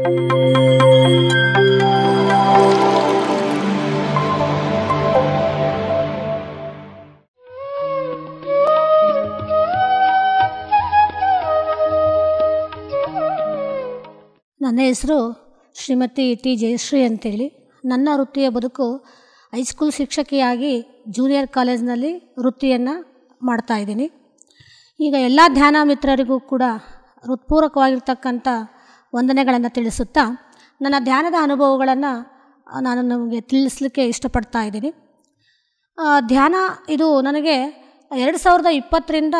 ನನ್ನ ಹೆಸರು ಶ್ರೀಮತಿ ಟಿ ಜಯಶ್ರೀ ಅಂತೇಳಿ. ನನ್ನ ವೃತ್ತಿಯ ಬದುಕು ಹೈಸ್ಕೂಲ್ ಶಿಕ್ಷಕಿಯಾಗಿ ಜೂನಿಯರ್ ಕಾಲೇಜಿನಲ್ಲಿ ವೃತ್ತಿಯನ್ನು ಮಾಡ್ತಾಯಿದ್ದೀನಿ. ಈಗ ಎಲ್ಲ ಧ್ಯಾನ ಮಿತ್ರರಿಗೂ ಕೂಡ ಹೃತ್ಪೂರ್ವಕವಾಗಿರ್ತಕ್ಕಂಥ ವಂದನೆಗಳನ್ನು ತಿಳಿಸುತ್ತಾ ನನ್ನ ಧ್ಯಾನದ ಅನುಭವಗಳನ್ನು ನಾನು ನಮಗೆ ತಿಳಿಸಲಿಕ್ಕೆ ಇಷ್ಟಪಡ್ತಾ ಇದ್ದೀನಿ. ಧ್ಯಾನ ಇದು ನನಗೆ 2020ರಿಂದ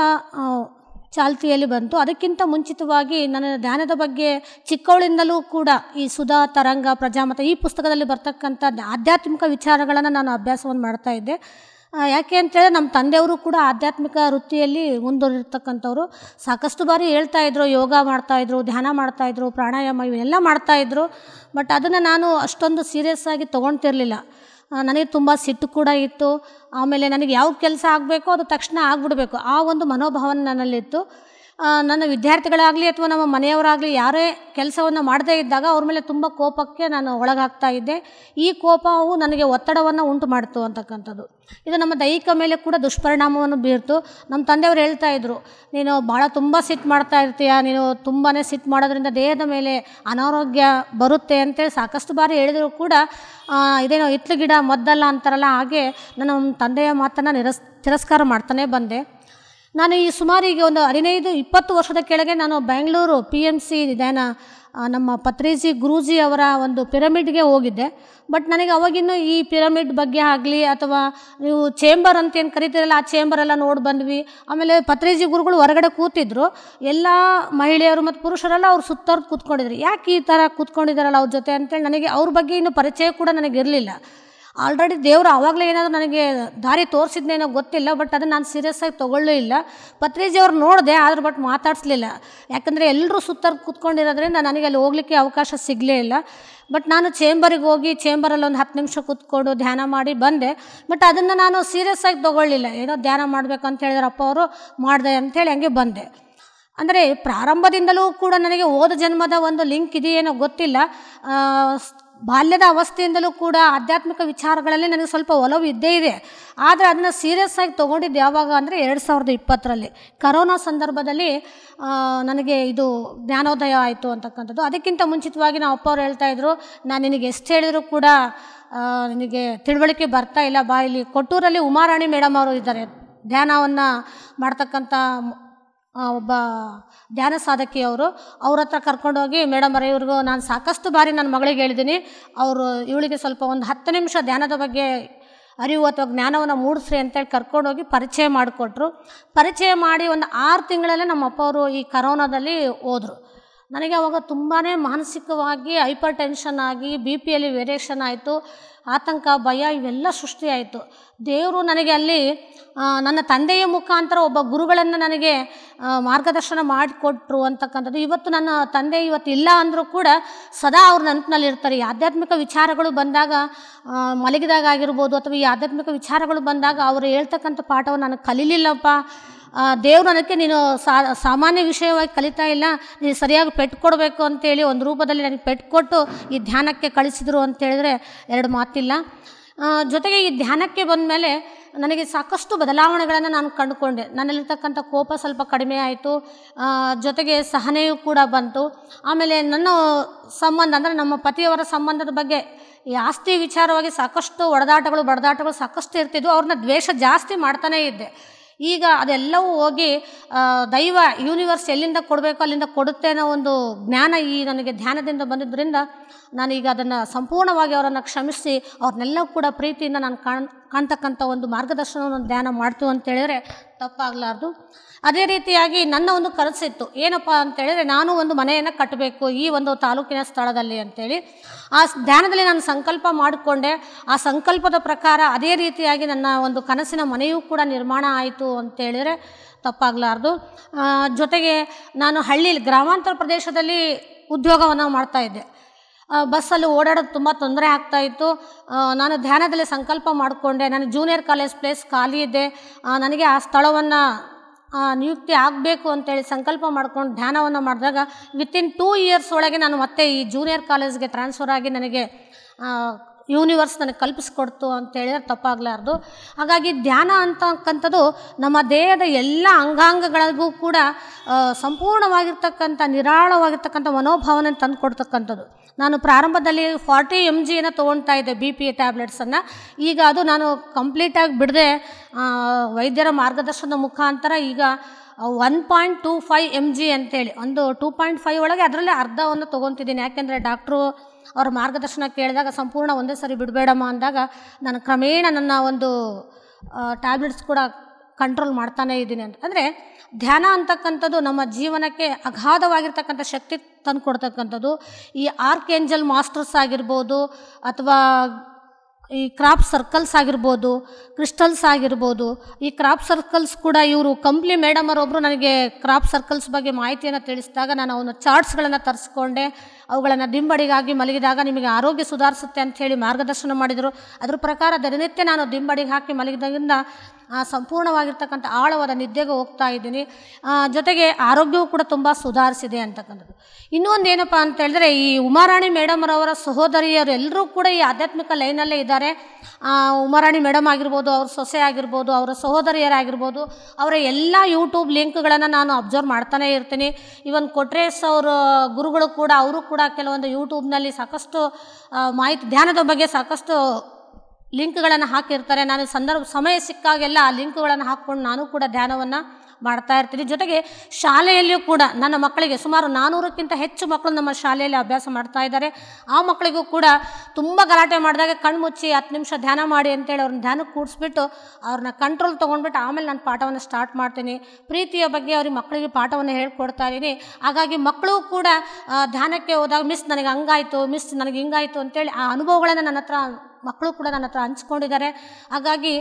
ಚಾಲ್ತಿಯಲ್ಲಿ ಬಂತು. ಅದಕ್ಕಿಂತ ಮುಂಚಿತವಾಗಿ ನನ್ನ ಧ್ಯಾನದ ಬಗ್ಗೆ ಚಿಕ್ಕವಳಿಂದಲೂ ಕೂಡ ಈ ಸುಧಾ, ತರಂಗ, ಪ್ರಜಾಮತ ಈ ಪುಸ್ತಕದಲ್ಲಿ ಬರ್ತಕ್ಕಂಥ ಆಧ್ಯಾತ್ಮಿಕ ವಿಚಾರಗಳನ್ನು ನಾನು ಅಭ್ಯಾಸವನ್ನು ಮಾಡ್ತಾಯಿದ್ದೆ. ಯಾಕೆ ಅಂತೇಳಿದ್ರೆ ನಮ್ಮ ತಂದೆಯವರು ಕೂಡ ಆಧ್ಯಾತ್ಮಿಕ ವೃತ್ತಿಯಲ್ಲಿ ಮುಂದುವರಿರ್ತಕ್ಕಂಥವ್ರು. ಸಾಕಷ್ಟು ಬಾರಿ ಹೇಳ್ತಾಯಿದ್ರು, ಯೋಗ ಮಾಡ್ತಾಯಿದ್ರು, ಧ್ಯಾನ ಮಾಡ್ತಾಯಿದ್ರು, ಪ್ರಾಣಾಯಾಮ ಇವೆಲ್ಲ ಮಾಡ್ತಾಯಿದ್ರು. ಬಟ್ ಅದನ್ನು ನಾನು ಅಷ್ಟೊಂದು ಸೀರಿಯಸ್ ಆಗಿ ತೊಗೊಳ್ತಿರ್ಲಿಲ್ಲ. ನನಗೆ ತುಂಬ ಸಿಟ್ಟು ಕೂಡ ಇತ್ತು. ಆಮೇಲೆ ನನಗೆ ಯಾವ ಕೆಲಸ ಆಗಬೇಕೋ ಅದು ತಕ್ಷಣ ಆಗಿಬಿಡ್ಬೇಕು, ಆ ಒಂದು ಮನೋಭಾವನೆ ನನ್ನಲ್ಲಿತ್ತು. ನನ್ನ ವಿದ್ಯಾರ್ಥಿಗಳಾಗಲಿ ಅಥವಾ ನಮ್ಮ ಮನೆಯವರಾಗಲಿ ಯಾರೇ ಕೆಲಸವನ್ನು ಮಾಡದೇ ಇದ್ದಾಗ ಅವ್ರ ಮೇಲೆ ತುಂಬ ಕೋಪಕ್ಕೆ ನಾನು ಒಳಗಾಗ್ತಾ ಇದ್ದೆ. ಈ ಕೋಪವು ನನಗೆ ಒತ್ತಡವನ್ನು ಉಂಟು ಮಾಡ್ತು ಅಂತಕ್ಕಂಥದ್ದು. ಇದು ನಮ್ಮ ದೈಹಿಕ ಮೇಲೆ ಕೂಡ ದುಷ್ಪರಿಣಾಮವನ್ನು ಬೀರ್ತು. ನಮ್ಮ ತಂದೆಯವರು ಹೇಳ್ತಾಯಿದ್ರು, ನೀನು ಭಾಳ ತುಂಬ ಸಿಟ್ಟು ಮಾಡ್ತಾ ಇರ್ತೀಯ, ನೀನು ತುಂಬಾ ಸಿಟ್ಟು ಮಾಡೋದ್ರಿಂದ ದೇಹದ ಮೇಲೆ ಅನಾರೋಗ್ಯ ಬರುತ್ತೆ ಅಂತೇಳಿ ಸಾಕಷ್ಟು ಬಾರಿ ಹೇಳಿದರೂ ಕೂಡ ಇದೇನೋ ಹಿತ್ಲು ಗಿಡ ಮದ್ದಲ್ಲ ಅಂತಾರಲ್ಲ, ಹಾಗೆ ನನ್ನ ತಂದೆಯ ಮಾತನ್ನು ತಿರಸ್ಕಾರ ಮಾಡ್ತಾನೆ ಬಂದೆ. ನಾನು ಈ ಸುಮಾರು ಈಗ ಒಂದು 15-20 ವರ್ಷದ ಕೆಳಗೆ ನಾನು ಬೆಂಗಳೂರು PMC ಧ್ಯಾನ ನಮ್ಮ ಪತ್ರಿಜಿ ಗುರೂಜಿ ಅವರ ಒಂದು ಪಿರಮಿಡ್ಗೆ ಹೋಗಿದ್ದೆ. ಬಟ್ ನನಗೆ ಅವಾಗಿನ್ನೂ ಈ ಪಿರಮಿಡ್ ಬಗ್ಗೆ ಆಗಲಿ ಅಥವಾ ನೀವು ಚೇಂಬರ್ ಅಂತ ಏನು ಕರಿತೀರಲ್ಲ, ಆ ಚೇಂಬರೆಲ್ಲ ನೋಡಿ ಬಂದ್ವಿ. ಆಮೇಲೆ ಪತ್ರಿಜಿ ಗುರುಗಳು ಹೊರಗಡೆ ಕೂತಿದ್ರು, ಎಲ್ಲ ಮಹಿಳೆಯರು ಮತ್ತು ಪುರುಷರೆಲ್ಲ ಅವ್ರು ಸುತ್ತವ್ರು ಕೂತ್ಕೊಂಡಿದ್ರು. ಯಾಕೆ ಈ ಥರ ಕೂತ್ಕೊಂಡಿದ್ದಾರಲ್ಲ ಅವ್ರ ಜೊತೆ ಅಂತೇಳಿ ನನಗೆ ಅವ್ರ ಬಗ್ಗೆ ಇನ್ನೂ ಪರಿಚಯ ಕೂಡ ನನಗಿರಲಿಲ್ಲ. ಆಲ್ರೆಡಿ ದೇವರು ಆವಾಗಲೇ ಏನಾದರೂ ನನಗೆ ದಾರಿ ತೋರಿಸಿದ್ನೇನೋ ಗೊತ್ತಿಲ್ಲ, ಬಟ್ ಅದನ್ನು ನಾನು ಸೀರಿಯಸ್ಸಾಗಿ ತೊಗೊಳ್ಳೂ ಇಲ್ಲ. ಪತ್ರಿಜಿಯವ್ರು ನೋಡಿದೆ, ಆದ್ರೆ ಬಟ್ ಮಾತಾಡಿಸ್ಲಿಲ್ಲ. ಯಾಕಂದರೆ ಎಲ್ಲರೂ ಸುತ್ತರ್ದು ಕೂತ್ಕೊಂಡಿರೋದ್ರಿಂದ ನನಗೆ ಅಲ್ಲಿ ಹೋಗಲಿಕ್ಕೆ ಅವಕಾಶ ಸಿಗಲೇ ಇಲ್ಲ. ಬಟ್ ನಾನು ಚೇಂಬರಿಗೆ ಹೋಗಿ ಚೇಂಬರಲ್ಲಿ ಒಂದು 10 ನಿಮಿಷ ಕೂತ್ಕೊಂಡು ಧ್ಯಾನ ಮಾಡಿ ಬಂದೆ. ಬಟ್ ಅದನ್ನು ನಾನು ಸೀರಿಯಸ್ಸಾಗಿ ತೊಗೊಳ್ಳಿಲ್ಲ. ಏನೋ ಧ್ಯಾನ ಮಾಡಬೇಕಂತ ಹೇಳಿದ್ರಪ್ಪ ಅವರು, ಮಾಡಿದೆ ಅಂಥೇಳಿ ಹಂಗೆ ಬಂದೆ. ಅಂದರೆ ಪ್ರಾರಂಭದಿಂದಲೂ ಕೂಡ ನನಗೆ ಹೋದ ಜನ್ಮದ ಒಂದು ಲಿಂಕ್ ಇದೆಯೇನೋ ಗೊತ್ತಿಲ್ಲ. ಬಾಲ್ಯದ ಅವಸ್ಥೆಯಿಂದಲೂ ಕೂಡ ಆಧ್ಯಾತ್ಮಿಕ ವಿಚಾರಗಳಲ್ಲಿ ನನಗೆ ಸ್ವಲ್ಪ ಒಲವು ಇದ್ದೇ ಇದೆ. ಆದರೆ ಅದನ್ನು ಸೀರಿಯಸ್ಸಾಗಿ ತೊಗೊಂಡಿದ್ದು ಯಾವಾಗ ಅಂದರೆ 2020ರಲ್ಲಿ ಕರೋನಾ ಸಂದರ್ಭದಲ್ಲಿ ನನಗೆ ಇದು ಜ್ಞಾನೋದಯ ಆಯಿತು ಅಂತಕ್ಕಂಥದ್ದು. ಅದಕ್ಕಿಂತ ಮುಂಚಿತವಾಗಿ ನಮ್ಮ ಅಪ್ಪ ಅವ್ರು ಹೇಳ್ತಾಯಿದ್ರು, ನಾನು ನಿನಗೆ ಎಷ್ಟು ಹೇಳಿದರೂ ಕೂಡ ನಿನಗೆ ತಿಳುವಳಿಕೆ ಬರ್ತಾ ಇಲ್ಲ, ಬಾ ಇಲ್ಲಿ ಕೊಟ್ಟೂರಲ್ಲಿ ಉಮಾರಾಣಿ ಮೇಡಮ್ ಅವರು ಇದ್ದಾರೆ, ಧ್ಯಾನವನ್ನು ಮಾಡ್ತಕ್ಕಂಥ ಒಬ್ಬ ಧ್ಯಾನ ಸಾಧಕಿಯವರು. ಅವ್ರ ಹತ್ರ ಕರ್ಕೊಂಡೋಗಿ, ಮೇಡಮ್ ಅವರೇ ಇವ್ರಿಗೂ ನಾನು ಸಾಕಷ್ಟು ಬಾರಿ ನನ್ನ ಮಗಳಿಗೆ ಹೇಳಿದ್ದೀನಿ, ಅವರು ಇವಳಿಗೆ ಸ್ವಲ್ಪ ಒಂದು 10 ನಿಮಿಷ ಧ್ಯಾನದ ಬಗ್ಗೆ ಅರಿವು ಅಥವಾ ಜ್ಞಾನವನ್ನು ಮೂಡಿಸ್ರಿ ಅಂತೇಳಿ ಕರ್ಕೊಂಡೋಗಿ ಪರಿಚಯ ಮಾಡಿಕೊಟ್ರು. ಪರಿಚಯ ಮಾಡಿ ಒಂದು 6 ತಿಂಗಳಲ್ಲೇ ನಮ್ಮ ಅಪ್ಪ ಅವರು ಈ ಕರೋನಾದಲ್ಲಿ ಹೋದರು. ನನಗೆ ಅವಾಗ ತುಂಬಾ ಮಾನಸಿಕವಾಗಿ ಹೈಪರ್ ಟೆನ್ಷನ್ ಆಗಿ BP ವೇರಿಯೇಷನ್ ಆಯಿತು. ಆತಂಕ, ಭಯ ಇವೆಲ್ಲ ಸೃಷ್ಟಿಯಾಯಿತು. ದೇವರು ನನಗೆ ಅಲ್ಲಿ ನನ್ನ ತಂದೆಯ ಮುಖಾಂತರ ಒಬ್ಬ ಗುರುಗಳನ್ನು ನನಗೆ ಮಾರ್ಗದರ್ಶನ ಮಾಡಿಕೊಟ್ರು ಅಂತಕ್ಕಂಥದ್ದು. ಇವತ್ತು ನನ್ನ ತಂದೆ ಇವತ್ತು ಇಲ್ಲ ಅಂದರೂ ಕೂಡ ಸದಾ ಅವ್ರ ನೆನಪಿನಲ್ಲಿ ಇರ್ತಾರೆ. ಈ ಆಧ್ಯಾತ್ಮಿಕ ವಿಚಾರಗಳು ಬಂದಾಗ, ಮಲಗಿದಾಗ ಆಗಿರ್ಬೋದು ಅಥವಾ ಈ ಆಧ್ಯಾತ್ಮಿಕ ವಿಚಾರಗಳು ಬಂದಾಗ ಅವರು ಹೇಳ್ತಕ್ಕಂಥ ಪಾಠವನ್ನು ನಾನು ಕಲೀಲಿಲ್ಲಪ್ಪ, ದೇವರು ನನಗೆ ನೀನು ಸಾಮಾನ್ಯ ವಿಷಯವಾಗಿ ಕಲಿತಾ ಇಲ್ಲ, ನೀನು ಸರಿಯಾಗಿ ಪೆಟ್ಟು ಕೊಡಬೇಕು ಅಂತೇಳಿ ಒಂದು ರೂಪದಲ್ಲಿ ನನಗೆ ಪೆಟ್ಟು ಕೊಟ್ಟು ಈ ಧ್ಯಾನಕ್ಕೆ ಕಳಿಸಿದರು ಅಂತೇಳಿದ್ರೆ 2 ಮಾತಿಲ್ಲ. ಜೊತೆಗೆ ಈ ಧ್ಯಾನಕ್ಕೆ ಬಂದ ಮೇಲೆ ನನಗೆ ಸಾಕಷ್ಟು ಬದಲಾವಣೆಗಳನ್ನು ನಾನು ಕಂಡುಕೊಂಡೆ. ನನ್ನಲ್ಲಿರ್ತಕ್ಕಂಥ ಕೋಪ ಸ್ವಲ್ಪ ಕಡಿಮೆ ಆಯಿತು, ಜೊತೆಗೆ ಸಹನೆಯೂ ಕೂಡ ಬಂತು. ಆಮೇಲೆ ನನ್ನ ಸಂಬಂಧ ಅಂದರೆ ನಮ್ಮ ಪತಿಯವರ ಸಂಬಂಧದ ಬಗ್ಗೆ ಈ ಆಸ್ತಿ ವಿಚಾರವಾಗಿ ಸಾಕಷ್ಟು ಬಡದಾಟಗಳು ಸಾಕಷ್ಟು ಇರ್ತಿದ್ವು. ಅವ್ರನ್ನ ದ್ವೇಷ ಜಾಸ್ತಿ ಮಾಡ್ತಾನೇ ಇದ್ದೆ. ಈಗ ಅದೆಲ್ಲವೂ ಹೋಗಿ ದೈವ ಯೂನಿವರ್ಸ್ ಎಲ್ಲಿಂದ ಕೊಡಬೇಕು ಅಲ್ಲಿಂದ ಕೊಡುತ್ತೆ ಅನ್ನೋ ಒಂದು ಜ್ಞಾನ ಈ ನನಗೆ ಧ್ಯಾನದಿಂದ ಬಂದಿದ್ದರಿಂದ ನಾನೀಗ ಅದನ್ನು ಸಂಪೂರ್ಣವಾಗಿ ಅವರನ್ನು ಕ್ಷಮಿಸಿ ಅವ್ರನ್ನೆಲ್ಲ ಕೂಡ ಪ್ರೀತಿಯಿಂದ ನಾನು ಕಾಣ್ತಕ್ಕಂಥ ಒಂದು ಮಾರ್ಗದರ್ಶನವನ್ನು ಧ್ಯಾನ ಮಾಡ್ತು ಅಂತೇಳಿದರೆ ತಪ್ಪಾಗಲಾರ್ದು. ಅದೇ ರೀತಿಯಾಗಿ ನನ್ನ ಒಂದು ಕನಸಿತ್ತು, ಏನಪ್ಪ ಅಂತೇಳಿದರೆ ನಾನು ಒಂದು ಮನೆಯನ್ನು ಕಟ್ಟಬೇಕು ಈ ಒಂದು ತಾಲೂಕಿನ ಸ್ಥಳದಲ್ಲಿ ಅಂತೇಳಿ. ಆ ಧ್ಯಾನದಲ್ಲಿ ನಾನು ಸಂಕಲ್ಪ ಮಾಡಿಕೊಂಡೆ. ಆ ಸಂಕಲ್ಪದ ಪ್ರಕಾರ ಅದೇ ರೀತಿಯಾಗಿ ನನ್ನ ಒಂದು ಕನಸಿನ ಮನೆಯೂ ಕೂಡ ನಿರ್ಮಾಣ ಆಯಿತು ಅಂತೇಳಿದರೆ ತಪ್ಪಾಗಲಾರ್ದು. ಜೊತೆಗೆ ನಾನು ಹಳ್ಳಿಯಲ್ಲಿ ಗ್ರಾಮಾಂತರ ಪ್ರದೇಶದಲ್ಲಿ ಉದ್ಯೋಗವನ್ನು ಮಾಡ್ತಾಯಿದ್ದೆ. ಬಸ್ಸಲ್ಲಿ ಓಡಾಡೋದು ತುಂಬ ತೊಂದರೆ ಆಗ್ತಾಯಿತ್ತು. ನಾನು ಧ್ಯಾನದಲ್ಲಿ ಸಂಕಲ್ಪ ಮಾಡಿಕೊಂಡೆ. ನಾನು ಜೂನಿಯರ್ ಕಾಲೇಜ್ ಪ್ಲೇಸ್ ಖಾಲಿ ಇದೆ, ನನಗೆ ಆ ಸ್ಥಳವನ್ನು ನಿಯುಕ್ತಿ ಆಗಬೇಕು ಅಂತೇಳಿ ಸಂಕಲ್ಪ ಮಾಡ್ಕೊಂಡು ಧ್ಯಾನವನ್ನು ಮಾಡಿದಾಗ ವಿತಿನ್ 2 ಇಯರ್ಸ್ ಒಳಗೆ ನಾನು ಮತ್ತೆ ಈ ಜೂನಿಯರ್ ಕಾಲೇಜ್ಗೆ ಟ್ರಾನ್ಸ್ಫರ್ ಆಗಿ ನನಗೆ ಯೂನಿವರ್ಸ್ ನನಗೆ ಕಲ್ಪಿಸ್ಕೊಡ್ತು ಅಂತೇಳಿದ್ರೆ ತಪ್ಪಾಗಲಾರ್ದು. ಹಾಗಾಗಿ ಧ್ಯಾನ ಅಂತಕ್ಕಂಥದ್ದು ನಮ್ಮ ದೇಹದ ಎಲ್ಲ ಅಂಗಾಂಗಗಳಿಗೂ ಕೂಡ ಸಂಪೂರ್ಣವಾಗಿರ್ತಕ್ಕಂಥ ನಿರಾಳವಾಗಿರ್ತಕ್ಕಂಥ ಮನೋಭಾವನೆ ತಂದು ಕೊಡ್ತಕ್ಕಂಥದ್ದು. ನಾನು ಪ್ರಾರಂಭದಲ್ಲಿ 40 mg ತೊಗೊಳ್ತಾ ಇದ್ದೆ BP ಟ್ಯಾಬ್ಲೆಟ್ಸನ್ನು. ಈಗ ಅದು ನಾನು ಕಂಪ್ಲೀಟಾಗಿ ಬಿಡದೆ ವೈದ್ಯರ ಮಾರ್ಗದರ್ಶನದ ಮುಖಾಂತರ ಈಗ 1.25 mg ಅಂತೇಳಿ ಒಂದು 2.5 ಒಳಗೆ ಅದರಲ್ಲೇ ಅರ್ಧವನ್ನು ತೊಗೊತಿದ್ದೀನಿ. ಯಾಕೆಂದರೆ ಡಾಕ್ಟ್ರು ಅವ್ರ ಮಾರ್ಗದರ್ಶನ ಕೇಳಿದಾಗ ಸಂಪೂರ್ಣ ಒಂದೇ ಸರಿ ಬಿಡಬೇಡಮ್ಮ ಅಂದಾಗ ನಾನು ಕ್ರಮೇಣ ನನ್ನ ಒಂದು ಟ್ಯಾಬ್ಲೆಟ್ಸ್ ಕೂಡ ಕಂಟ್ರೋಲ್ ಮಾಡ್ತಾನೇ ಇದ್ದೀನಿ ಅಂತ. ಅಂದರೆ ಧ್ಯಾನ ಅಂತಕ್ಕಂಥದ್ದು ನಮ್ಮ ಜೀವನಕ್ಕೆ ಅಗಾಧವಾಗಿರ್ತಕ್ಕಂಥ ಶಕ್ತಿ ತಂದು ಕೊಡ್ತಕ್ಕಂಥದ್ದು. ಈ ಆರ್ಕ್ ಏಂಜಲ್ ಮಾಸ್ಟರ್ಸ್ ಆಗಿರ್ಬೋದು, ಅಥವಾ ಈ ಕ್ರಾಪ್ ಸರ್ಕಲ್ಸ್ ಆಗಿರ್ಬೋದು, ಕ್ರಿಸ್ಟಲ್ಸ್ ಆಗಿರ್ಬೋದು. ಈ ಕ್ರಾಪ್ ಸರ್ಕಲ್ಸ್ ಕೂಡ ಇವರು ಕಂಪ್ಲಿ ಮೇಡಮ್ ಅವರೊಬ್ಬರು ನನಗೆ ಕ್ರಾಪ್ ಸರ್ಕಲ್ಸ್ ಬಗ್ಗೆ ಮಾಹಿತಿಯನ್ನು ತಿಳಿಸಿದಾಗ ನಾನು ಅವನ ಚಾರ್ಟ್ಸ್ಗಳನ್ನು ತರಿಸ್ಕೊಂಡೆ. ಅವುಗಳನ್ನು ದಿಂಬಡಿಗಾಗಿ ಮಲಗಿದಾಗ ನಿಮಗೆ ಆರೋಗ್ಯ ಸುಧಾರಿಸುತ್ತೆ ಅಂಥೇಳಿ ಮಾರ್ಗದರ್ಶನ ಮಾಡಿದರು. ಅದ್ರ ಪ್ರಕಾರ ದಿನನಿತ್ಯ ನಾನು ದಿಂಬಡಿಗೆ ಹಾಕಿ ಮಲಗಿದಾಗಿಂದ ಸಂಪೂರ್ಣವಾಗಿರ್ತಕ್ಕಂಥ ಆಳವಾದ ನಿದ್ದೆಗೆ ಹೋಗ್ತಾ ಇದ್ದೀನಿ. ಜೊತೆಗೆ ಆರೋಗ್ಯವೂ ಕೂಡ ತುಂಬ ಸುಧಾರಿಸಿದೆ ಅಂತಕ್ಕಂಥದ್ದು. ಇನ್ನೂ ಒಂದು ಏನಪ್ಪ ಅಂತ ಹೇಳಿದ್ರೆ, ಈ ಉಮಾರಾಣಿ ಮೇಡಮ್ರವರ ಸಹೋದರಿಯರು ಎಲ್ಲರೂ ಕೂಡ ಈ ಆಧ್ಯಾತ್ಮಿಕ ಲೈನಲ್ಲೇ ಇದ್ದಾರೆ. ಉಮಾರಾಣಿ ಮೇಡಮ್ ಆಗಿರ್ಬೋದು, ಅವ್ರ ಸೊಸೆ ಆಗಿರ್ಬೋದು, ಅವರ ಸಹೋದರಿಯರಾಗಿರ್ಬೋದು, ಅವರ ಎಲ್ಲ ಯೂಟ್ಯೂಬ್ ಲಿಂಕ್ಗಳನ್ನು ನಾನು ಅಬ್ಸರ್ವ್ ಮಾಡ್ತಾನೇ ಇರ್ತೀನಿ. ಇವನ್ ಕೊಟ್ರೇಸ್ ಅವರ ಗುರುಗಳು ಕೂಡ, ಅವರು ಕೂಡ ಕೆಲವೊಂದು ಯೂಟ್ಯೂಬ್ನಲ್ಲಿ ಸಾಕಷ್ಟು ಮಾಹಿತಿ ಧ್ಯಾನದ ಬಗ್ಗೆ ಸಾಕಷ್ಟು ಲಿಂಕ್ಗಳನ್ನು ಹಾಕಿರ್ತಾರೆ. ನಾನು ಸಮಯ ಸಿಕ್ಕಾಗೆಲ್ಲ ಆ ಲಿಂಕ್ಗಳನ್ನು ಹಾಕ್ಕೊಂಡು ನಾನು ಕೂಡ ಧ್ಯಾನವನ್ನು ಮಾಡ್ತಾ ಇರ್ತೀನಿ. ಜೊತೆಗೆ ಶಾಲೆಯಲ್ಲಿಯೂ ಕೂಡ ನನ್ನ ಮಕ್ಕಳಿಗೆ ಸುಮಾರು 400ಕ್ಕಿಂತ ಹೆಚ್ಚು ಮಕ್ಕಳು ನಮ್ಮ ಶಾಲೆಯಲ್ಲಿ ಅಭ್ಯಾಸ ಮಾಡ್ತಾ ಇದ್ದಾರೆ. ಆ ಮಕ್ಕಳಿಗೂ ಕೂಡ ತುಂಬ ಗಲಾಟೆ ಮಾಡಿದಾಗ ಕಣ್ಮುಚ್ಚಿ 10 ನಿಮಿಷ ಧ್ಯಾನ ಮಾಡಿ ಅಂತೇಳಿ ಅವ್ರನ್ನ ಧ್ಯಾನಕ್ಕೆ ಕೂಡಿಸ್ಬಿಟ್ಟು ಅವ್ರನ್ನ ಕಂಟ್ರೋಲ್ ತೊಗೊಂಡ್ಬಿಟ್ಟು ಆಮೇಲೆ ನಾನು ಪಾಠವನ್ನು ಸ್ಟಾರ್ಟ್ ಮಾಡ್ತೀನಿ. ಪ್ರೀತಿಯ ಬಗ್ಗೆ ಅವ್ರಿಗೆ ಮಕ್ಕಳಿಗೆ ಪಾಠವನ್ನು ಹೇಳ್ಕೊಡ್ತಾ ಇದ್ದೀನಿ. ಹಾಗಾಗಿ ಮಕ್ಕಳು ಕೂಡ ಧ್ಯಾನಕ್ಕೆ ಹೋದಾಗ ಮಿಸ್ ನನಗೆ ಹಂಗಾಯಿತು, ಮಿಸ್ ನನಗೆ ಹಿಂಗಾಯಿತು ಅಂತೇಳಿ ಆ ಅನುಭವಗಳನ್ನು ನನ್ನ ಹತ್ರ ಮಕ್ಕಳು ಕೂಡ ನನ್ನ ಹತ್ರ ಹಂಚ್ಕೊಂಡಿದ್ದಾರೆ. ಹಾಗಾಗಿ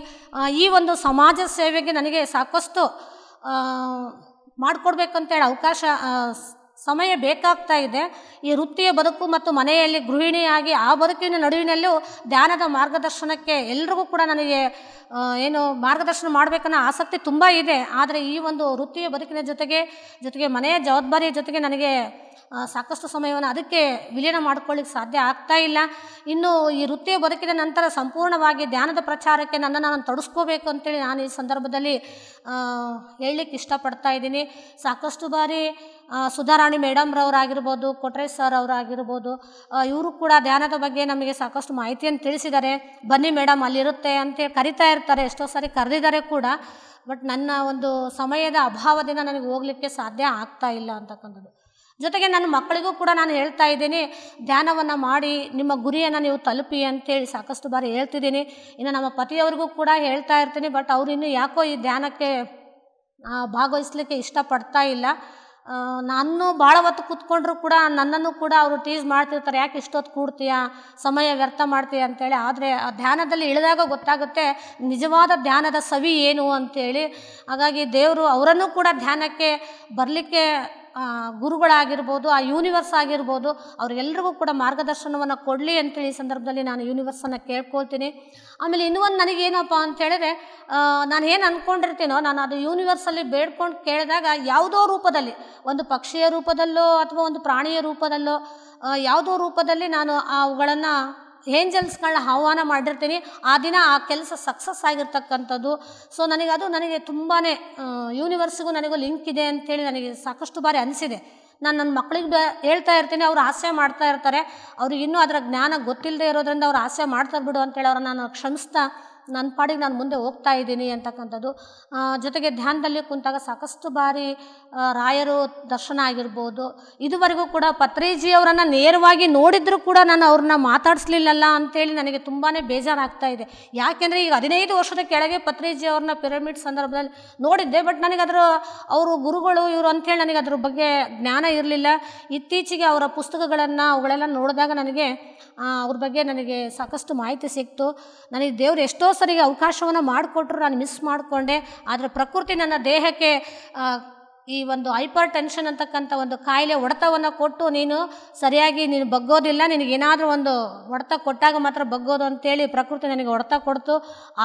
ಈ ಒಂದು ಸಮಾಜ ಸೇವೆಗೆ ನನಗೆ ಸಾಕಷ್ಟು ಮಾಡಿಕೊಡ್ಬೇಕಂತೇಳಿ ಅವಕಾಶ ಸಮಯ ಬೇಕಾಗ್ತಾ ಇದೆ. ಈ ವೃತ್ತಿಯ ಬದುಕು ಮತ್ತು ಮನೆಯಲ್ಲಿ ಗೃಹಿಣಿಯಾಗಿ ಆ ಬದುಕಿನ ನಡುವಿನಲ್ಲೂ ಧ್ಯಾನದ ಮಾರ್ಗದರ್ಶನಕ್ಕೆ ಎಲ್ರಿಗೂ ಕೂಡ ನನಗೆ ಮಾರ್ಗದರ್ಶನ ಮಾಡಬೇಕನ್ನೋ ಆಸಕ್ತಿ ತುಂಬ ಇದೆ. ಆದರೆ ಈ ಒಂದು ವೃತ್ತಿಯ ಬದುಕಿನ ಜೊತೆಗೆ ಮನೆಯ ಜವಾಬ್ದಾರಿಯ ಜೊತೆಗೆ ನನಗೆ ಸಾಕಷ್ಟು ಸಮಯವನ್ನು ಅದಕ್ಕೆ ವಿಲೀನ ಮಾಡ್ಕೊಳ್ಳಿಕ್ಕೆ ಸಾಧ್ಯ ಆಗ್ತಾ ಇಲ್ಲ. ಇನ್ನು ಈ ವೃತ್ತಿಯ ಬದುಕಿದ ನಂತರ ಸಂಪೂರ್ಣವಾಗಿ ಧ್ಯಾನದ ಪ್ರಚಾರಕ್ಕೆ ನನ್ನನ್ನು ನಾನು ತೊಡಗಿಸ್ಕೋಬೇಕು ಅಂತೇಳಿ ನಾನು ಈ ಸಂದರ್ಭದಲ್ಲಿ ಹೇಳಲಿಕ್ಕೆ ಇಷ್ಟಪಡ್ತಾ ಇದ್ದೀನಿ. ಸಾಕಷ್ಟು ಬಾರಿ ಸುಧಾರಾಣಿ ಮೇಡಮ್ರವರಾಗಿರ್ಬೋದು, ಕೊಟ್ರೇಶ್ ಸರ್ ಅವರಾಗಿರ್ಬೋದು, ಇವರು ಕೂಡ ಧ್ಯಾನದ ಬಗ್ಗೆ ನಮಗೆ ಸಾಕಷ್ಟು ಮಾಹಿತಿಯನ್ನು ತಿಳಿಸಿದ್ದಾರೆ. ಬನ್ನಿ ಮೇಡಮ್ ಅಲ್ಲಿರುತ್ತೆ ಅಂತೇಳಿ ಕರಿತಾ ಇರ್ತಾರೆ. ಎಷ್ಟೋ ಸಾರಿ ಕರೆದಿದ್ದಾರೆ ಕೂಡ. ಬಟ್ ನನ್ನ ಒಂದು ಸಮಯದ ಅಭಾವದಿಂದ ನನಗೆ ಹೋಗಲಿಕ್ಕೆ ಸಾಧ್ಯ ಆಗ್ತಾ ಇಲ್ಲ ಅಂತಕ್ಕಂಥದ್ದು. ಜೊತೆಗೆ ನನ್ನ ಮಕ್ಕಳಿಗೂ ಕೂಡ ನಾನು ಹೇಳ್ತಾ ಇದ್ದೀನಿ, ಧ್ಯಾನವನ್ನು ಮಾಡಿ ನಿಮ್ಮ ಗುರಿಯನ್ನು ನೀವು ತಲುಪಿ ಅಂತೇಳಿ ಸಾಕಷ್ಟು ಬಾರಿ ಹೇಳ್ತಿದ್ದೀನಿ. ಇನ್ನು ನಮ್ಮ ಪತಿಯವರಿಗೂ ಕೂಡ ಹೇಳ್ತಾ ಇರ್ತೀನಿ. ಬಟ್ ಅವರು ಇನ್ನೂ ಯಾಕೋ ಈ ಧ್ಯಾನಕ್ಕೆ ಭಾಗವಹಿಸಲಿಕ್ಕೆ ಇಷ್ಟಪಡ್ತಾ ಇಲ್ಲ. ನಾನು ಭಾಳ ಹೊತ್ತು ಕೂತ್ಕೊಂಡ್ರು ಕೂಡ ನನ್ನನ್ನು ಕೂಡ ಅವರು ಟೀಸ್ ಮಾಡ್ತಿರ್ತಾರೆ, ಯಾಕೆ ಇಷ್ಟೊತ್ತು ಕೂಡ್ತೀಯಾ, ಸಮಯ ವ್ಯರ್ಥ ಮಾಡ್ತೀಯ ಅಂತೇಳಿ. ಆದರೆ ಆ ಧ್ಯಾನದಲ್ಲಿ ಇಳಿದಾಗ ಗೊತ್ತಾಗುತ್ತೆ ನಿಜವಾದ ಧ್ಯಾನದ ಸವಿ ಏನು ಅಂತೇಳಿ. ಹಾಗಾಗಿ ದೇವರು ಅವರನ್ನು ಕೂಡ ಧ್ಯಾನಕ್ಕೆ ಬರಲಿಕ್ಕೆ ಗುರುಗಳಾಗಿರ್ಬೋದು, ಆ ಯೂನಿವರ್ಸ್ ಆಗಿರ್ಬೋದು, ಅವ್ರಿಗೆಲ್ರಿಗೂ ಕೂಡ ಮಾರ್ಗದರ್ಶನವನ್ನು ಕೊಡಲಿ ಅಂತೇಳಿ ಈ ಸಂದರ್ಭದಲ್ಲಿ ನಾನು ಯೂನಿವರ್ಸನ್ನು ಕೇಳ್ಕೊಳ್ತೀನಿ. ಆಮೇಲೆ ಇನ್ನೂ ಒಂದು ನನಗೇನಪ್ಪ ಅಂತ ಹೇಳಿದ್ರೆ, ನಾನು ಏನು ಅಂದ್ಕೊಂಡಿರ್ತೀನೋ ನಾನು ಅದು ಯೂನಿವರ್ಸಲ್ಲಿ ಬೇಡ್ಕೊಂಡು ಕೇಳಿದಾಗ ಯಾವುದೋ ರೂಪದಲ್ಲಿ, ಒಂದು ಪಕ್ಷಿಯ ರೂಪದಲ್ಲೋ ಅಥವಾ ಒಂದು ಪ್ರಾಣಿಯ ರೂಪದಲ್ಲೋ ಯಾವುದೋ ರೂಪದಲ್ಲಿ ನಾನು ಅವುಗಳನ್ನು ಏಂಜಲ್ಸ್ಗಳನ್ನ ಆಹ್ವಾನ ಮಾಡಿರ್ತೀನಿ. ಆ ದಿನ ಆ ಕೆಲಸ ಸಕ್ಸಸ್ ಆಗಿರ್ತಕ್ಕಂಥದ್ದು. ಸೊ ನನಗೆ ತುಂಬಾ ಯೂನಿವರ್ಸಿಗೂ ನನಗೂ ಲಿಂಕ್ ಇದೆ ಅಂಥೇಳಿ ನನಗೆ ಸಾಕಷ್ಟು ಬಾರಿ ಅನಿಸಿದೆ. ನಾನು ನನ್ನ ಮಕ್ಕಳಿಗೆ ಹೇಳ್ತಾ ಇರ್ತೀನಿ, ಅವರು ಆಸೆ ಮಾಡ್ತಾ ಇರ್ತಾರೆ. ಅವ್ರಿಗೆ ಇನ್ನೂ ಅದರ ಜ್ಞಾನ ಗೊತ್ತಿಲ್ಲದೆ ಇರೋದ್ರಿಂದ ಅವ್ರು ಆಸೆ ಮಾಡ್ತಾರೆ ಬಿಡು ಅಂತೇಳಿ ಅವ್ರನ್ನ ನಾನು ಕ್ಷಮಿಸ್ತಾ ನನ್ನ ಪಾಡಿಗೆ ನಾನು ಮುಂದೆ ಹೋಗ್ತಾ ಇದ್ದೀನಿ ಅಂತಕ್ಕಂಥದ್ದು. ಜೊತೆಗೆ ಧ್ಯಾನದಲ್ಲಿ ಕುಂತಾಗ ಸಾಕಷ್ಟು ಬಾರಿ ರಾಯರು ದರ್ಶನ ಆಗಿರ್ಬೋದು. ಇದುವರೆಗೂ ಕೂಡ ಪತ್ರಿಜಿಯವರನ್ನು ನೇರವಾಗಿ ನೋಡಿದರೂ ಕೂಡ ನಾನು ಅವ್ರನ್ನ ಮಾತಾಡಿಸ್ಲಿಲ್ಲಲ್ಲ ಅಂಥೇಳಿ ನನಗೆ ತುಂಬಾ ಬೇಜಾರಾಗ್ತಾ ಇದೆ. ಯಾಕೆಂದರೆ ಈಗ 15 ವರ್ಷದ ಕೆಳಗೆ ಪತ್ರಿಜಿಯವ್ರನ್ನ ಪಿರಮಿಡ್ ಸಂದರ್ಭದಲ್ಲಿ ನೋಡಿದ್ದೆ. ಬಟ್ ನನಗೆ ಅವರು ಗುರುಗಳು ಇವರು ಅಂಥೇಳಿ ನನಗೆ ಅದ್ರ ಬಗ್ಗೆ ಜ್ಞಾನ ಇರಲಿಲ್ಲ. ಇತ್ತೀಚೆಗೆ ಅವರ ಪುಸ್ತಕಗಳನ್ನು ಅವುಗಳೆಲ್ಲ ನೋಡಿದಾಗ ನನಗೆ ಅವ್ರ ಬಗ್ಗೆ ನನಗೆ ಸಾಕಷ್ಟು ಮಾಹಿತಿ ಸಿಕ್ತು. ನನಗೆ ದೇವರು ಎಷ್ಟೋ ಸರಿಗೆ ಅವಕಾಶವನ್ನು ಮಾಡಿಕೊಟ್ರು, ನಾನು ಮಿಸ್ ಮಾಡಿಕೊಂಡೆ. ಆದರೆ ಪ್ರಕೃತಿ ನನ್ನ ದೇಹಕ್ಕೆ ಈ ಒಂದು ಹೈಪರ್ ಟೆನ್ಷನ್ ಅಂತಕ್ಕಂಥ ಒಂದು ಕಾಯಿಲೆ ಹೊಡೆತವನ್ನು ಕೊಟ್ಟು ನೀನು ಸರಿಯಾಗಿ ನೀನು ಬಗ್ಗೋದಿಲ್ಲ, ನಿನಗೇನಾದರೂ ಒಂದು ಹೊಡೆತ ಕೊಟ್ಟಾಗ ಮಾತ್ರ ಬಗ್ಗೋದು ಅಂತೇಳಿ ಪ್ರಕೃತಿ ನನಗೆ ಹೊಡೆತ ಕೊಡ್ತು.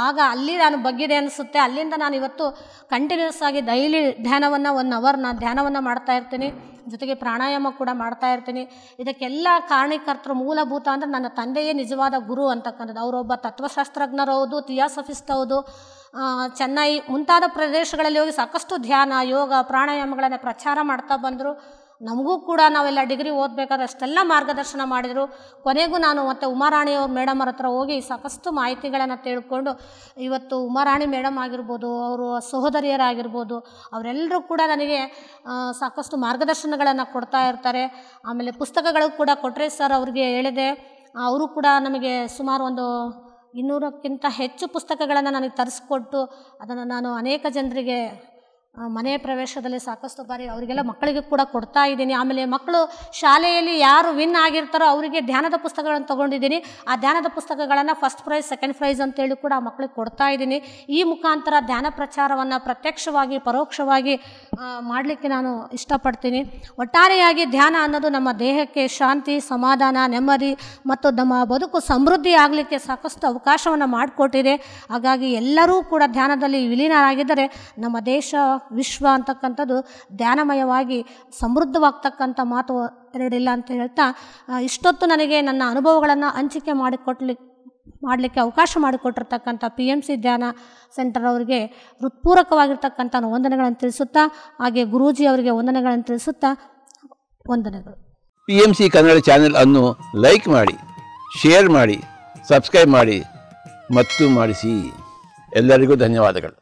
ಆಗ ಅಲ್ಲಿ ನಾನು ಬಗ್ಗಿದೆ ಅನಿಸುತ್ತೆ. ಅಲ್ಲಿಂದ ನಾನು ಇವತ್ತು ಕಂಟಿನ್ಯೂಸ್ ಆಗಿ ಡೈಲಿ ಧ್ಯಾನವನ್ನು 1 ಅವರ್ ನಾನು ಧ್ಯಾನವನ್ನು ಮಾಡ್ತಾ ಇರ್ತೀನಿ, ಜೊತೆಗೆ ಪ್ರಾಣಾಯಾಮ ಕೂಡ ಮಾಡ್ತಾ ಇರ್ತೀನಿ. ಇದಕ್ಕೆಲ್ಲ ಕಾರಣೀಕರ್ತರು ಮೂಲಭೂತ ಅಂದರೆ ನನ್ನ ತಂದೆಯೇ ನಿಜವಾದ ಗುರು ಅಂತಕ್ಕಂಥದ್ದು. ಅವರೊಬ್ಬ ತತ್ವಶಾಸ್ತ್ರಜ್ಞರು ಹೌದು, ಥಿಯಾಸಫಿಸ್ಟ್ ಹೌದು. ಚೆನ್ನೈ ಮುಂತಾದ ಪ್ರದೇಶಗಳಲ್ಲಿ ಹೋಗಿ ಸಾಕಷ್ಟು ಧ್ಯಾನ, ಯೋಗ, ಪ್ರಾಣಾಯಾಮಗಳನ್ನು ಪ್ರಚಾರ ಮಾಡ್ತಾ ಬಂದರು. ನಮಗೂ ಕೂಡ ನಾವೆಲ್ಲ ಡಿಗ್ರಿ ಓದಬೇಕಾದ್ರೆ ಅಷ್ಟೆಲ್ಲ ಮಾರ್ಗದರ್ಶನ ಮಾಡಿದರು. ಕೊನೆಗೂ ನಾನು ಮತ್ತು ಉಮಾರಾಣಿಯವ್ರ ಮೇಡಮ್ ಹತ್ರ ಹೋಗಿ ಸಾಕಷ್ಟು ಮಾಹಿತಿಗಳನ್ನು ತಿಳ್ಕೊಂಡು ಇವತ್ತು ಉಮಾರಾಣಿ ಮೇಡಮ್ ಆಗಿರ್ಬೋದು, ಅವರು ಸಹೋದರಿಯರಾಗಿರ್ಬೋದು, ಅವರೆಲ್ಲರೂ ಕೂಡ ನನಗೆ ಸಾಕಷ್ಟು ಮಾರ್ಗದರ್ಶನಗಳನ್ನು ಕೊಡ್ತಾ ಇರ್ತಾರೆ. ಆಮೇಲೆ ಪುಸ್ತಕಗಳು ಕೂಡ ಕೊಟ್ಟರೆ ಸರ್ ಅವ್ರಿಗೆ ಹೇಳಿದೆ, ಅವರು ಕೂಡ ನಮಗೆ ಸುಮಾರು ಒಂದು 200ಕ್ಕಿಂತ ಹೆಚ್ಚು ಪುಸ್ತಕಗಳನ್ನು ನನಗೆ ತರಿಸ್ಕೊಟ್ಟು ಅದನ್ನು ನಾನು ಅನೇಕ ಜನರಿಗೆ ಮನೆ ಪ್ರವೇಶದಲ್ಲಿ ಸಾಕಷ್ಟು ಬಾರಿ ಅವರಿಗೆಲ್ಲ ಮಕ್ಕಳಿಗೆ ಕೂಡ ಕೊಡ್ತಾ ಇದ್ದೀನಿ. ಆಮೇಲೆ ಮಕ್ಕಳು ಶಾಲೆಯಲ್ಲಿ ಯಾರು ವಿನ್ ಆಗಿರ್ತಾರೋ ಅವರಿಗೆ ಧ್ಯಾನದ ಪುಸ್ತಕಗಳನ್ನು ತೊಗೊಂಡಿದ್ದೀನಿ. ಆ ಧ್ಯಾನದ ಪುಸ್ತಕಗಳನ್ನು ಫಸ್ಟ್ ಪ್ರೈಸ್, ಸೆಕೆಂಡ್ ಪ್ರೈಸ್ ಅಂತೇಳಿ ಕೂಡ ಆ ಮಕ್ಕಳಿಗೆ ಕೊಡ್ತಾ ಇದ್ದೀನಿ. ಈ ಮುಖಾಂತರ ಧ್ಯಾನ ಪ್ರಚಾರವನ್ನು ಪ್ರತ್ಯಕ್ಷವಾಗಿ ಪರೋಕ್ಷವಾಗಿ ಮಾಡಲಿಕ್ಕೆ ನಾನು ಇಷ್ಟಪಡ್ತೀನಿ. ಒಟ್ಟಾರೆಯಾಗಿ ಧ್ಯಾನ ಅನ್ನೋದು ನಮ್ಮ ದೇಹಕ್ಕೆ ಶಾಂತಿ, ಸಮಾಧಾನ, ನೆಮ್ಮದಿ ಮತ್ತು ನಮ್ಮ ಬದುಕು ಸಮೃದ್ಧಿ ಆಗಲಿಕ್ಕೆ ಸಾಕಷ್ಟು ಅವಕಾಶವನ್ನು ಮಾಡಿಕೊಟ್ಟಿದೆ. ಹಾಗಾಗಿ ಎಲ್ಲರೂ ಕೂಡ ಧ್ಯಾನದಲ್ಲಿ ವಿಲೀನರಾಗಿದ್ದರೆ ನಮ್ಮ ದೇಶ, ವಿಶ್ವ ಅಂತಕ್ಕಂಥದ್ದು ಧ್ಯಾನಮಯವಾಗಿ ಸಮೃದ್ಧವಾಗ್ತಕ್ಕಂಥ ಮಾತು ಎರಡಿಲ್ಲ ಅಂತ ಹೇಳ್ತಾ, ಇಷ್ಟೊತ್ತು ನನಗೆ ನನ್ನ ಅನುಭವಗಳನ್ನು ಹಂಚಿಕೆ ಮಾಡಲಿಕ್ಕೆ ಅವಕಾಶ ಮಾಡಿಕೊಟ್ಟಿರ್ತಕ್ಕಂಥ PMC ಧ್ಯಾನ ಸೆಂಟರ್ ಅವರಿಗೆ ಹೃತ್ಪೂರ್ವಕವಾಗಿರ್ತಕ್ಕಂಥ ವಂದನೆಗಳನ್ನು ತಿಳಿಸುತ್ತಾ, ಹಾಗೆ ಗುರೂಜಿ ಅವರಿಗೆ ವಂದನೆಗಳನ್ನು ತಿಳಿಸುತ್ತಾ ವಂದನೆಗಳು. PMC ಕನ್ನಡ ಚಾನೆಲ್ ಅನ್ನು ಲೈಕ್ ಮಾಡಿ, ಶೇರ್ ಮಾಡಿ, ಸಬ್ಸ್ಕ್ರೈಬ್ ಮಾಡಿ ಮತ್ತು ಮಾಡಿಸಿ. ಎಲ್ಲರಿಗೂ ಧನ್ಯವಾದಗಳು.